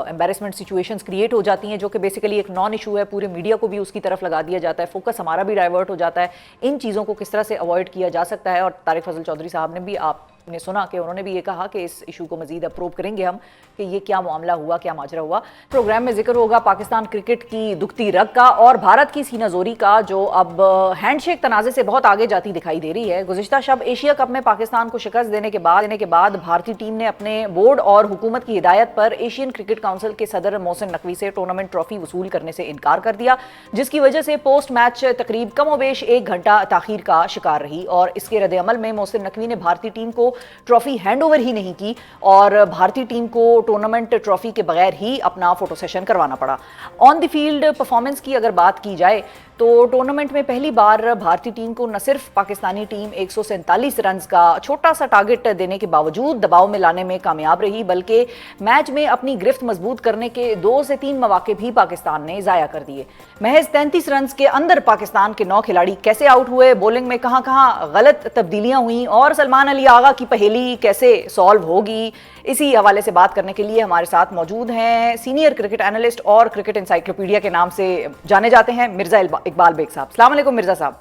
एम्बैरेसमेंट सिचुएशंस क्रिएट हो जाती हैं, जो कि बेसिकली एक नॉन इशू है, पूरे मीडिया को भी उसकी तरफ लगा दिया जाता है, फोकस हमारा भी डाइवर्ट हो जाता है। इन चीज़ों को किस तरह से अवॉइड किया जा सकता है, और तारिक फजल चौधरी साहब ने भी, आपने सुना कि उन्होंने भी ये कहा कि इस इशू को मजीद अप्रूव करेंगे हम कि ये क्या मामला हुआ, क्या माजरा हुआ। प्रोग्राम में जिक्र होगा पाकिस्तान क्रिकेट की दुखती रग का और भारत की सीनाजोरी का, जो अब हैंडशेक तनाज़े से बहुत आगे जाती दिखाई दे रही है। गुज़िश्ता शब एशिया कप में पाकिस्तान को शिकस्त देने के बाद भारतीय टीम ने अपने बोर्ड और हुकूमत की हिदायत पर एशियन क्रिकेट काउंसिल के सदर मोहसिन नकवी से टूर्नामेंट ट्रॉफी वसूल करने से इनकार कर दिया, जिसकी वजह से पोस्ट मैच तकरीब कमोबेश 1 घंटा ताखीर का शिकार रही। और इसके रद्द-ए-अमल में मोहसिन नकवी ने भारतीय टीम को ट्रॉफी हैंड ओवर ही नहीं की और भारतीय टीम को टूर्नामेंट ट्रॉफी के बगैर ही अपना फोटो सेशन करवाना पड़ा। ऑन द फील्ड परफॉर्मेंस की अगर बात की जाए तो टूर्नामेंट में पहली बार भारतीय टीम को न सिर्फ पाकिस्तानी टीम 147 रन्स का छोटा सा टारगेट देने के बावजूद दबाव में लाने में कामयाब रही, बल्कि मैच में अपनी गिरफ्त मजबूत करने के 2 से 3 मौके भी पाकिस्तान ने ज़ाया कर दिए। महज 33 रन्स के अंदर पाकिस्तान के 9 खिलाड़ी कैसे आउट हुए, बॉलिंग में कहां कहां गलत तब्दीलियां हुई और सलमान अली आगा की पहेली कैसे सॉल्व होगी, इसी हवाले से बात करने के लिए हमारे साथ मौजूद हैं सीनियर क्रिकेट एनालिस्ट और क्रिकेट इंसाइक्लोपीडिया के नाम से जाने जाते हैं मिर्जा इकबाल बेग साहब। अस्सलाम वालेकुम मिर्जा साहब।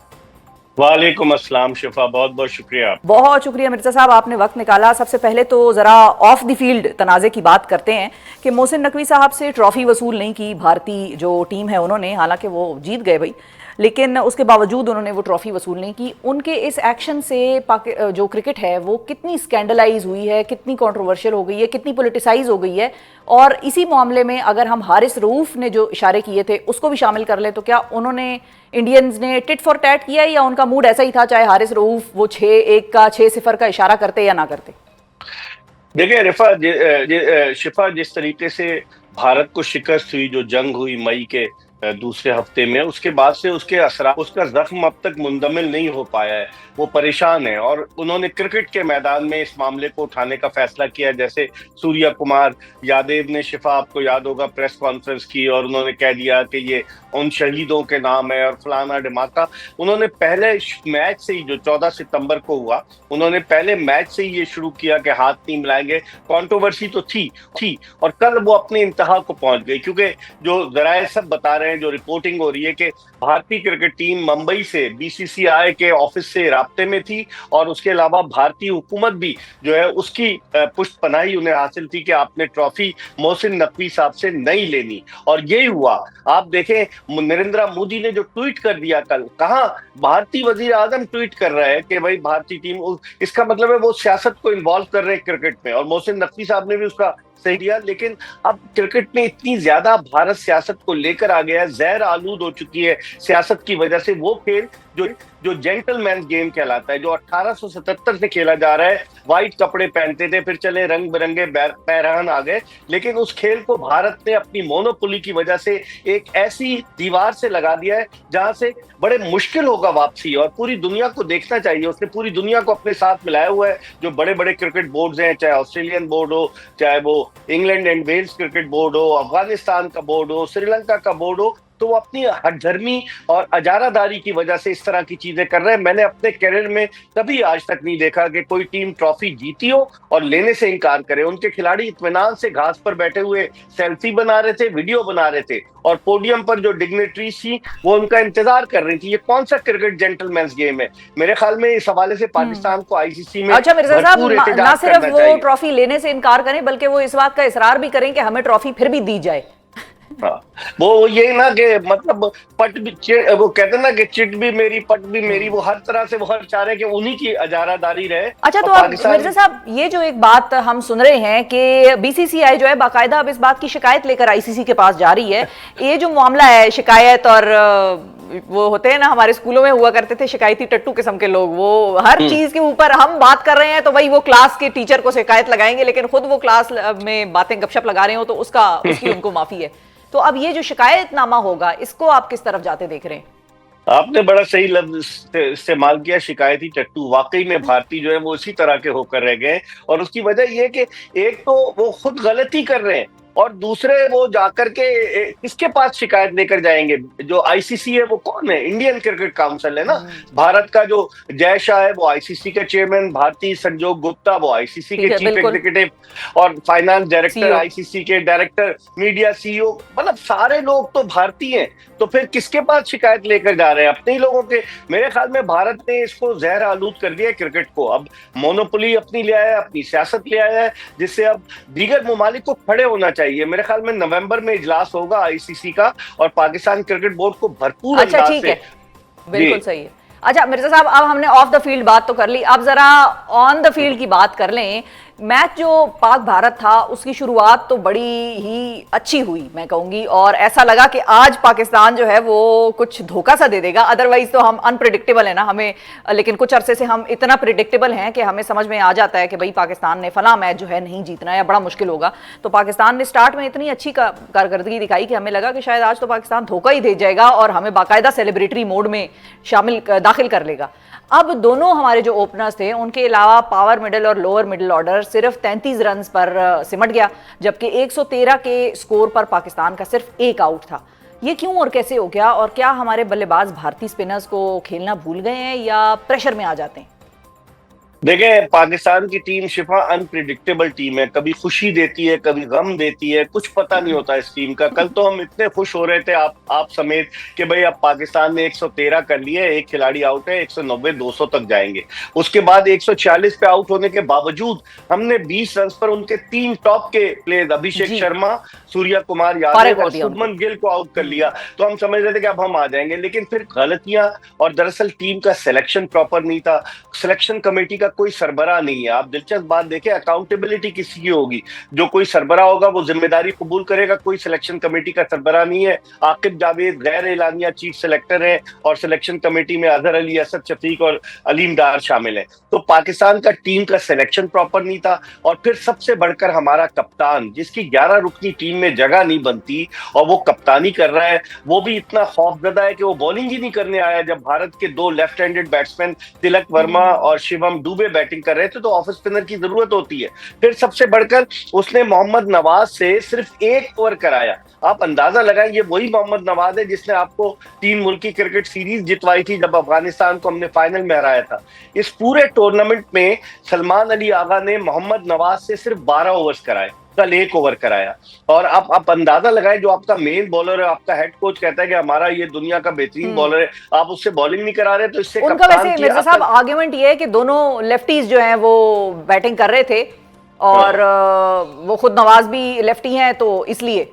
वालेकुम अस्सलाम शिफा, बहुत बहुत शुक्रिया। बहुत शुक्रिया मिर्जा साहब, आपने वक्त निकाला। सबसे पहले तो ज़रा ऑफ द फील्ड तनाज़े की बात करते हैं कि मोहसिन नकवी साहब से ट्रॉफी वसूल नहीं की भारतीय जो टीम है उन्होंने, हालांकि वो जीत गए भाई, लेकिन उसके बावजूद उन्होंने वो ट्रॉफी वसूल नहीं की। उनके इस एक्शन से जो क्रिकेट है वो कितनी स्कैंडलाइज हुई है, कितनी कंट्रोवर्शियल हो गई है, कितनी पॉलिटिसाइज हो गई है। और इसी मामले में अगर हम हारिस रऊफ ने जो इशारे किए थे उसको भी शामिल कर ले, तो क्या उन्होंने इंडियंस ने टिट फॉर टैट किया या उनका मूड ऐसा ही था, चाहे हारिस रऊफ वो 6-1 का 6-0 का इशारा करते या ना करते? देखिए शिफा, जिस तरीके से भारत को शिकस्त हुई, जो जंग हुई मई के दूसरे हफ्ते में, उसके बाद से उसके असर, उसका जख्म अब तक मुंदमिल नहीं हो पाया है। वो परेशान है और उन्होंने क्रिकेट के मैदान में इस मामले को उठाने का फैसला किया। जैसे सूर्या कुमार यादव ने, शिफा आपको याद होगा, प्रेस कॉन्फ्रेंस की और उन्होंने कह दिया कि ये उन शहीदों के नाम है और फलाना ढिमाका। उन्होंने पहले मैच से ही, जो 14 सितंबर को हुआ, उन्होंने पहले मैच से ही ये शुरू किया कि हाथ नहीं मिलाएंगे। कंट्रोवर्सी तो थी और कल वो अपने इंतहा को पहुंच गई, क्योंकि जो जराए सब बता रहे हैं, जो रिपोर्टिंग हो रही है कि भारतीय क्रिकेट टीम मुंबई से BCCI के ऑफिस से राब्ते में थी और उसके अलावा भारतीय हुकूमत भी जो है उसकी पुष्टपनाही उन्हें हासिल थी कि आपने ट्रॉफी मोहसिन नकवी साहब से नहीं लेनी। और यही हुआ। आप देखें, नरेंद्र मोदी ने जो ट्वीट कर दिया कल, कहा भारतीय वजीर आजम ट्वीट कर रहे हैं कि भाई भारतीय टीम, इसका मतलब है वो सियासत को इन्वॉल्व कर रहे हैं क्रिकेट में, और मोहसिन नकवी साहब ने भी उसका सही दिया, लेकिन अब क्रिकेट में इतनी ज्यादा भारत सियासत को लेकर आ गया है, जहर आलूद हो चुकी है सियासत की वजह से। वो खेल जो जो जेंटलमैन गेम कहलाता है, जो 1877 से खेला जा रहा है, व्हाइट कपड़े पहनते थे, फिर चले रंग बिरंगे पैरहन आ गए, लेकिन उस खेल को भारत ने अपनी मोनोपोली की वजह से एक ऐसी दीवार से लगा दिया है जहां से बड़े मुश्किल होगा वापसी। और पूरी दुनिया को देखना चाहिए, उसने पूरी दुनिया को अपने साथ मिलाया हुआ है। जो बड़े बड़े क्रिकेट बोर्ड्स हैं, चाहे ऑस्ट्रेलियन बोर्ड हो, चाहे वो England and Wales cricket board हो, अफगानिस्तान का बोर्ड हो, श्रीलंका का बोर्ड हो, तो वो अपनी हठधर्मी और अजारादारी की वजह से इस तरह की चीजें कर रहे हैं। मैंने अपने करियर में कभी आज तक नहीं देखा कि कोई टीम ट्रॉफी जीती हो और लेने से इनकार करे। उनके खिलाड़ी इत्मीनान से घास पर बैठे हुए सेल्फी बना रहे थे, वीडियो बना रहे थे, और पोडियम पर जो डिग्नेटरीज थी वो उनका इंतजार कर रही थी। ये कौन सा क्रिकेट जेंटलमैन्स गेम है? मेरे ख्याल में इस हवाले से पाकिस्तान को आईसीसी में अच्छा मिर्जा साहब, ना सिर्फ वो चाहिए। ट्रॉफी लेने से इनकार करें बल्कि वो इस बात का इसरार भी करें कि हमें ट्रॉफी फिर भी दी जाए। हाँ, वो ये ना कि मतलब पट भी वो कहते हैं ना कि चिट भी मेरी पट भी मेरी, वो हर तरह से वो हर चाह रहे कि उन्हीं की अजारादारी रहे। अच्छा, तो अब मिर्जा साहब ये जो एक बात हम सुन रहे हैं कि बीसीसीआई जो है बाकायदा अब इस बात की शिकायत लेकर आईसीसी के पास जा रही है। ये जो मामला है शिकायत, और वो होते हैं ना हमारे स्कूलों में हुआ करते थे शिकायती टट्टू किस्म के लोग, वो हर चीज के ऊपर हम बात कर रहे हैं तो भाई वो क्लास के टीचर को शिकायत लगाएंगे, लेकिन खुद वो क्लास में बातें गपशप लगा रहे हो तो उसकी उनको माफी है। तो अब ये जो शिकायतनामा होगा, इसको आप किस तरफ जाते देख रहे हैं? आपने बड़ा सही लफ्ज इस्तेमाल किया, शिकायती टट्टू। वाकई में भारतीय जो है वो इसी तरह के होकर रह गए, और उसकी वजह ये कि एक तो वो खुद गलती कर रहे हैं, और दूसरे वो जाकर के किसके पास शिकायत लेकर जाएंगे? जो आईसीसी है वो कौन है? इंडियन क्रिकेट काउंसिल है ना। भारत का जो जय शाह है वो आईसीसी के चेयरमैन, भारती संजोग गुप्ता वो आईसीसी के चीफ एग्जीक्यूटिव, और फाइनेंस डायरेक्टर आईसीसी के डायरेक्टर, मीडिया सीईओ, मतलब सारे लोग तो भारतीय हैं। तो फिर किसके पास शिकायत लेकर जा रहे हैं? अपने ही लोगों के। मेरे ख्याल में भारत ने इसको जहर आलूद कर दिया क्रिकेट को। अब मोनोपोली अपनी ले आया है, अपनी सियासत ले आया है, जिससे अब दीगर ममालिक को खड़े होना चाहिए। मेरे ख्याल में नवंबर में इजलास होगा आईसीसी का, और पाकिस्तान क्रिकेट बोर्ड को भरपूर अंदाज से। बिल्कुल सही है। अच्छा मिर्जा साहब, अब हमने ऑफ द फील्ड बात तो कर ली, अब जरा ऑन द फील्ड की बात कर लें। मैच जो पाक भारत था उसकी शुरुआत तो बड़ी ही अच्छी हुई मैं कहूंगी, और ऐसा लगा कि आज पाकिस्तान जो है वो कुछ धोखा सा दे देगा। अदरवाइज तो हम अनप्रिडिक्टेबल है ना हमें, लेकिन कुछ अरसे से हम इतना प्रिडिक्टेबल हैं कि हमें समझ में आ जाता है कि भाई पाकिस्तान ने फला मैच जो है नहीं जीतना या बड़ा मुश्किल होगा। तो पाकिस्तान ने स्टार्ट में इतनी अच्छी कारकर्दगी दिखाई कि हमें लगा कि शायद आज तो पाकिस्तान धोखा ही दे जाएगा और हमें बाकायदा सेलिब्रेटरी मोड में दाखिल कर लेगा। अब दोनों हमारे जो ओपनर्स थे उनके अलावा पावर मिडिल और लोअर मिडिल ऑर्डर सिर्फ 33 रन पर सिमट गया, जबकि 113 के स्कोर पर पाकिस्तान का सिर्फ एक आउट था। ये क्यों और कैसे हो गया? और क्या हमारे बल्लेबाज भारतीय स्पिनर्स को खेलना भूल गए हैं या प्रेशर में आ जाते हैं? देखें, पाकिस्तान की टीम शिफा अनप्रिडिक्टेबल टीम है, कभी खुशी देती है, कभी गम देती है, कुछ पता नहीं होता इस टीम का। कल तो हम इतने खुश हो रहे थे आप समेत कि भाई अब पाकिस्तान ने 113 कर लिए, एक खिलाड़ी आउट है, 190 200 तक जाएंगे। उसके बाद 146 पे आउट होने के बावजूद हमने 20 रन पर उनके 3 टॉप के प्लेयर अभिषेक शर्मा, सूर्य कुमार यादव और शुभमन गिल को आउट कर लिया। तो हम समझ रहे थे कि अब हम आ जाएंगे, लेकिन फिर गलतियां, और दरअसल टीम का सिलेक्शन प्रॉपर नहीं था, सिलेक्शन कमेटी का कोई सरबराह नहीं है। आप दिलचस्प बात देखें, अकाउंटेबिलिटी किसी की होगी? जो कोई सरबराह होगा वो जिम्मेदारी कबूल करेगा। कोई सिलेक्शन कमेटी का सरबराह नहीं है। आकिब जावेद गैर एलानिया चीफ सिलेक्टर है, और सिलेक्शन कमेटी में अजहर अली, असद शफीक और अलीम डार शामिल है। तो पाकिस्तान का टीम का सिलेक्शन प्रॉपर नहीं था, और फिर सबसे बढ़कर हमारा कप्तान, जिसकी 11 रुकनी टीम में जगह नहीं बनती और वो कप्तानी कर रहा है, वो भी इतना खौफजदा है कि वो बॉलिंग ही नहीं करने आया। जब भारत के 2 left handed batsman Tilak Varma और शिवम डुबे बैटिंग कर रहे थे तो ऑफ स्पिनर की जरूरत होती है। फिर सबसे बढ़कर उसने मोहम्मद नवाज से सिर्फ 1 ओवर कराया। आप अंदाजा लगाएं, ये वही मोहम्मद नवाज है जिसने आपको 3 मुल्की क्रिकेट सीरीज जितवाई थी जब अफगानिस्तान को हमने फाइनल में हराया था। इस पूरे टूर्नामेंट में सलमान अली आगा ने मोहम्मद नवाज से सिर्फ 12 ओवर्स कराए, कल 1 ओवर कराया। और आप अंदाजा लगाएं, जो आपका मेन बॉलर है, आपका हेड कोच कहता है कि हमारा ये दुनिया का बेहतरीन बॉलर है, आप उससे बॉलिंग नहीं करा रहे, तो इससे उनका वैसे मिर्जा साहब आर्गुमेंट ये है कि दोनों लेफ्टीज जो हैं वो बैटिंग कर रहे थे, और वो खुद नवाज भी लेफ्टी हैं, तो इसलिए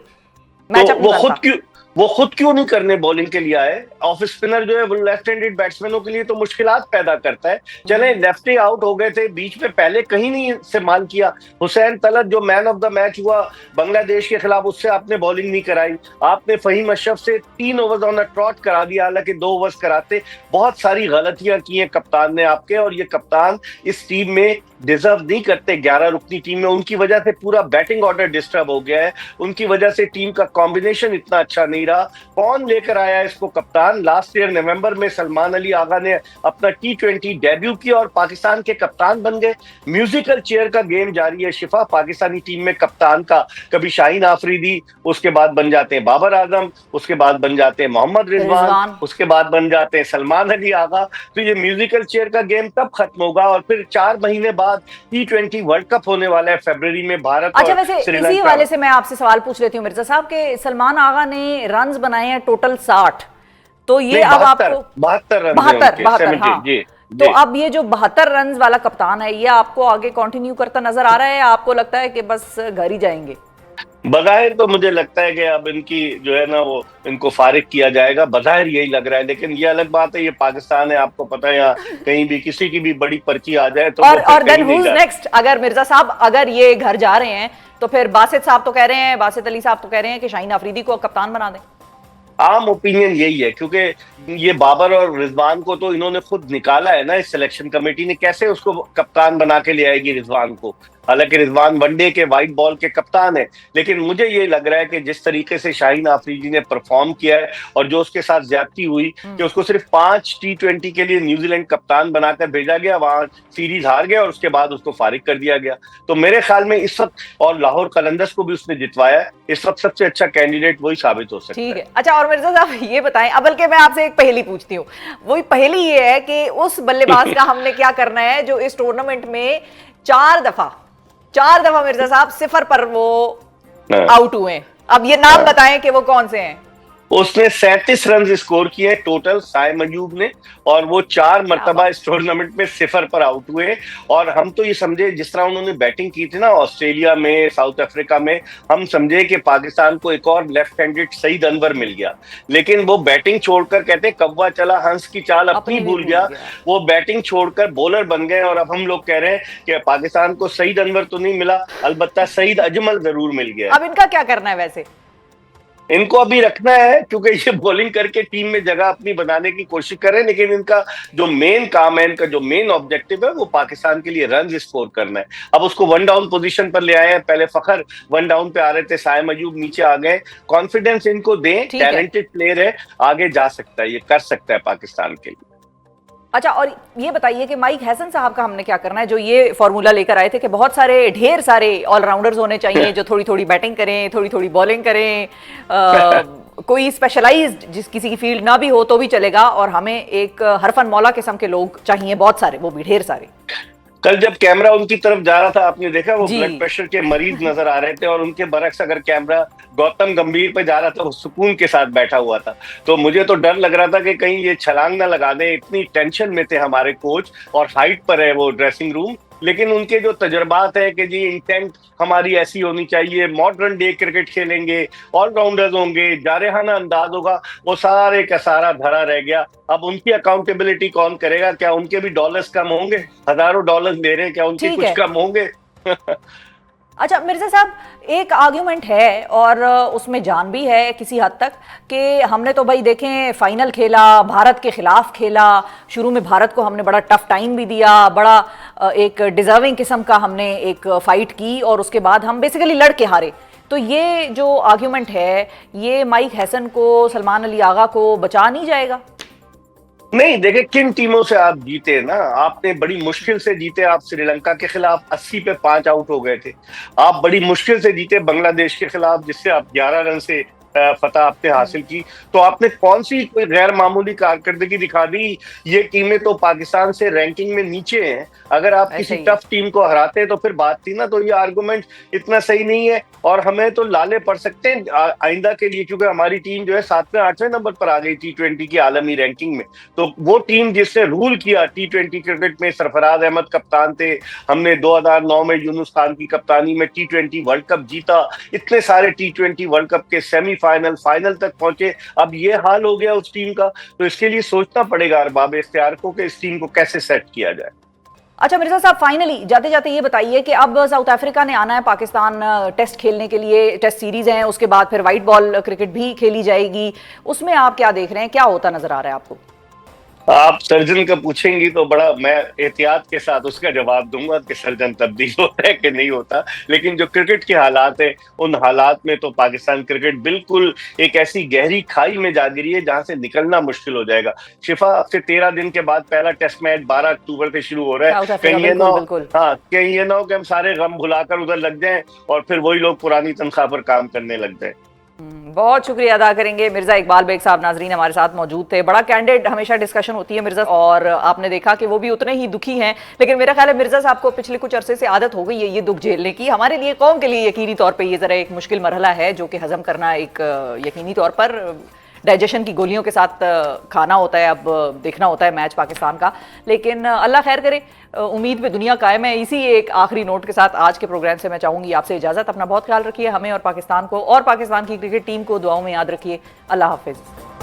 मैच वो खुद क्यों वो खुद क्यों नहीं करने बॉलिंग के लिए आए? ऑफ स्पिनर जो है वो लेफ्ट हैंडेड बैट्समैनों के लिए तो मुश्किलात पैदा करता है। चले लेफ्टी आउट हो गए थे बीच में, पहले कहीं नहीं इस्तेमाल किया। हुसैन तलत जो मैन ऑफ द मैच हुआ बांग्लादेश के खिलाफ, उससे आपने बॉलिंग नहीं कराई। आपने फहीम अशरफ से 3 ओवर्स ऑन अ ट्रॉट करा दिया, हालांकि 2 ओवर्स कराते। बहुत सारी गलतियां की हैं कप्तान ने आपके, और ये कप्तान इस टीम में डिजर्व नहीं करते। 11 रुकनी टीम में उनकी वजह से पूरा बैटिंग ऑर्डर डिस्टर्ब हो गया है, उनकी वजह से टीम का कॉम्बिनेशन इतना अच्छा नहीं रहा। कौन लेकर आया इसको कप्तान? लास्ट ईयर नवंबर में सलमान अली आगा ने अपना T20 डेब्यू किया और पाकिस्तान के कप्तान बन गए। म्यूजिकल चेयर का गेम जारी है शिफा पाकिस्तानी टीम में कप्तान का। कभी शाहीन आफरीदी, उसके बाद बन जाते हैं बाबर आजम, उसके बाद बन जाते हैं मोहम्मद रिजवान, उसके बाद बन जाते हैं सलमान अली आगा। तो ये म्यूजिकल चेयर का गेम तब खत्म होगा, और फिर 4 महीने बाद T20 वर्ल्ड कप होने वाला है फरवरी में भारत अच्छा, और वैसे श्रीलंका। इसी वाले से मैं आपसे सवाल पूछ लेती हूँ मिर्जा साहब के सलमान आगा ने रन्स बनाए हैं टोटल 60, तो ये अब आपको 72 रन 72 हाँ, जी, तो अब ये जो 72 रन वाला कप्तान है, ये आपको आगे कंटिन्यू करता नजर आ रहा है, आपको लगता है कि बस घर ही जाएंगे? बज़ाहिर तो मुझे लगता है कि अब इनकी जो है ना वो इनको फारिग किया जाएगा, बज़ाहिर यही लग रहा है। लेकिन ये अलग बात है, ये पाकिस्तान है, आपको पता है, यहाँ कहीं भी किसी की भी बड़ी पर्ची आ जाए तो और देन हुज नेक्स्ट? अगर मिर्जा साहब अगर ये घर जा रहे हैं तो फिर बासित साहब तो कह रहे हैं, बासित अली साहब तो कह रहे हैं कि शाहीन अफरीदी को कप्तान बना दें। आम ओपिनियन यही है, क्योंकि ये बाबर और रिजवान को तो इन्होंने खुद निकाला है ना इस सिलेक्शन कमेटी ने। कैसे उसको कप्तान बना के ले आएगी रिजवान को? हालांकि रिजवान वनडे के व्हाइट बॉल के कप्तान है, लेकिन मुझे ये लग रहा है कि जिस तरीके से शाहीन आफरीदी ने परफॉर्म किया है और जो उसके साथ ज्यादती हुई कि उसको सिर्फ 5 T20 के लिए न्यूजीलैंड कप्तान बनाकर भेजा गया, वहां सीरीज हार गया और उसके बाद उसको फारिग कर दिया गया। तो मेरे ख्याल में इस वक्त, और लाहौर कलंदर्स को भी उसने जितवाया है, इस वक्त सबसे अच्छा कैंडिडेट वही साबित हो सकता है। ठीक है। अच्छा, और मिर्जा साहब ये बताएं, अब बल्कि मैं आपसे एक पहेली पूछती हूँ। वही पहेली ये है कि उस बल्लेबाज का हमने क्या करना है जो इस टूर्नामेंट में 4 दफा मिर्जा साहब 0 पर वो आउट हुए। अब ये नाम बताएं कि वो कौन से हैं। उसने 37 रन स्कोर किए टोटल, साइम अयूब ने, और वो 4 मरतबा इस टूर्नामेंट में 0 पर आउट हुए। और हम तो ये समझे, जिस तरह उन्होंने बैटिंग की थी ना ऑस्ट्रेलिया में, साउथ अफ्रीका में, हम समझे कि पाकिस्तान को एक और लेफ्ट हैंडेड सईद अनवर मिल गया। लेकिन वो बैटिंग छोड़कर, कहते कौवा चला हंस की चाल अपनी भूल गया, वो बैटिंग छोड़कर बॉलर बन गए। और अब हम लोग कह रहे हैं कि पाकिस्तान को सईद अनवर तो नहीं मिला, अलबत्ता सईद अजमल जरूर मिल गया। अब इनका क्या करना है? वैसे इनको अभी रखना है, क्योंकि ये बॉलिंग करके टीम में जगह अपनी बनाने की कोशिश कर रहे हैं, लेकिन इनका जो मेन काम है, इनका जो मेन ऑब्जेक्टिव है, वो पाकिस्तान के लिए रन स्कोर करना है। अब उसको 1 डाउन पोजीशन पर ले आए हैं। पहले फखर 1 डाउन पे आ रहे थे, साइम अयूब नीचे आ गए। कॉन्फिडेंस इनको दें, टैलेंटेड प्लेयर है, आगे जा सकता है, ये कर सकता है पाकिस्तान के लिए। अच्छा, और ये बताइए कि माइक हैसन साहब का हमने क्या करना है, जो ये फॉर्मूला लेकर आए थे कि बहुत सारे, ढेर सारे ऑलराउंडर्स होने चाहिए जो थोड़ी थोड़ी बैटिंग करें, थोड़ी थोड़ी बॉलिंग करें, कोई स्पेशलाइज्ड जिस किसी की फील्ड ना भी हो तो भी चलेगा, और हमें एक हरफन मौला किस्म के लोग चाहिए, बहुत सारे, वो भी ढेर सारे। कल जब कैमरा उनकी तरफ जा रहा था, आपने देखा वो ब्लड प्रेशर के मरीज नजर आ रहे थे, और उनके बरक्स अगर कैमरा गौतम गंभीर पे जा रहा था, वो सुकून के साथ बैठा हुआ था। तो मुझे तो डर लग रहा था कि कहीं ये छलांग ना लगा दे, इतनी टेंशन में थे हमारे कोच, और हाइट पर है वो ड्रेसिंग रूम। लेकिन उनके जो तजर्बात है कि जी इंटेंट हमारी ऐसी होनी चाहिए, मॉडर्न डे क्रिकेट खेलेंगे, ऑलराउंडर्स होंगे, जारहाना अंदाज होगा, वो सारे का सारा धरा रह गया। अब उनकी अकाउंटेबिलिटी कौन करेगा? क्या उनके भी डॉलर्स कम होंगे? हजारों डॉलर्स दे रहे हैं, क्या उनके कुछ कम होंगे? अच्छा मिर्जा साहब, एक आर्ग्यूमेंट है और उसमें जान भी है किसी हद तक कि हमने तो भाई देखें फाइनल खेला, भारत के खिलाफ खेला, शुरू में भारत को हमने बड़ा टफ टाइम भी दिया, बड़ा एक डिजर्विंग किस्म का हमने एक फाइट की, और उसके बाद हम बेसिकली लड़ के हारे। तो ये जो आर्ग्यूमेंट है, ये माइक हैसन को, सलमान अली आगा को बचा नहीं जाएगा? नहीं, देखे किन टीमों से आप जीते ना, आपने बड़ी मुश्किल से जीते। आप श्रीलंका के खिलाफ 80 पे 5 आउट हो गए थे। आप बड़ी मुश्किल से जीते बांग्लादेश के खिलाफ, जिससे आप 11 रन से फतह आपने हासिल की। तो आपने कौन सी कोई गैर मामूली कारकर्दगी दिखा दी? ये टीमें तो पाकिस्तान से रैंकिंग में नीचे हैं। अगर आप किसी टफ टीम को हराते तो फिर बात थी ना। तो ये आर्गुमेंट इतना सही नहीं है, और हमें तो लाले पड़ सकते हैं आइंदा के लिए, क्योंकि हमारी टीम जो है 7वें 8वें नंबर पर आ गई T20 की आलमी रैंकिंग में। तो वो टीम जिसने रूल किया T20 क्रिकेट में, सरफराज अहमद कप्तान थे, हमने 2009 में यूनुस खान की कप्तानी में T20 वर्ल्ड कप जीता, इतने सारे T20 वर्ल्ड कप के सेमीफाइनल सेमीफाइनल, फाइनल तक पहुंचे, अब ये हाल हो गया उस टीम का। तो इसके लिए सोचना पड़ेगा अरबाब इख्तियार को कि इस टीम को कैसे सेट किया जाए। अच्छा मिर्जा साहब, फाइनली जाते जाते ये बताइए कि अब साउथ अफ्रीका ने आना है पाकिस्तान टेस्ट खेलने के लिए, टेस्ट सीरीज हैं, उसके बाद फिर व्हाइट बॉल क्रिकेट भी खेली जाएगी, उसमें आप क्या देख रहे हैं, क्या होता नजर आ रहा है आपको? आप सर्जन का पूछेंगी तो बड़ा मैं एहतियात के साथ उसका जवाब दूंगा कि सर्जन तब्दील होता है कि नहीं होता, लेकिन जो क्रिकेट के हालात है उन हालात में तो पाकिस्तान क्रिकेट बिल्कुल एक ऐसी गहरी खाई में जा गिरी है जहां से निकलना मुश्किल हो जाएगा। शिफा, हफ्ते 13 दिन के बाद पहला टेस्ट मैच 12 अक्टूबर से शुरू हो रहा है। कहीं ये ना हाँ, कहीं ये ना हो कि हम सारे गम भुलाकर उधर लग जाएं और फिर वही लोग पुरानी तनख्वाह पर काम करने लग जाएं। बहुत शुक्रिया अदा करेंगे मिर्जा इकबाल बेग साहब। नाजरीन हमारे साथ मौजूद थे। बड़ा कैंडिड हमेशा डिस्कशन होती है मिर्जा, और आपने देखा कि वो भी उतने ही दुखी हैं, लेकिन मेरा ख्याल है मिर्जा साहब को पिछले कुछ अरसे से आदत हो गई है ये दुख झेलने की। हमारे लिए, कौम के लिए यकीनी तौर पे ये जरा एक मुश्किल मरहला है जो कि हजम करना एक यकीनी तौर पर डाइजेशन की गोलियों के साथ खाना होता है। अब देखना होता है मैच पाकिस्तान का, लेकिन अल्लाह खैर करे, उम्मीद पे दुनिया कायम है। इसी एक आखिरी नोट के साथ आज के प्रोग्राम से मैं चाहूंगी आपसे इजाजत। अपना बहुत ख्याल रखिए, हमें और पाकिस्तान को और पाकिस्तान की क्रिकेट टीम को दुआओं में याद रखिए। अल्लाह हाफिज।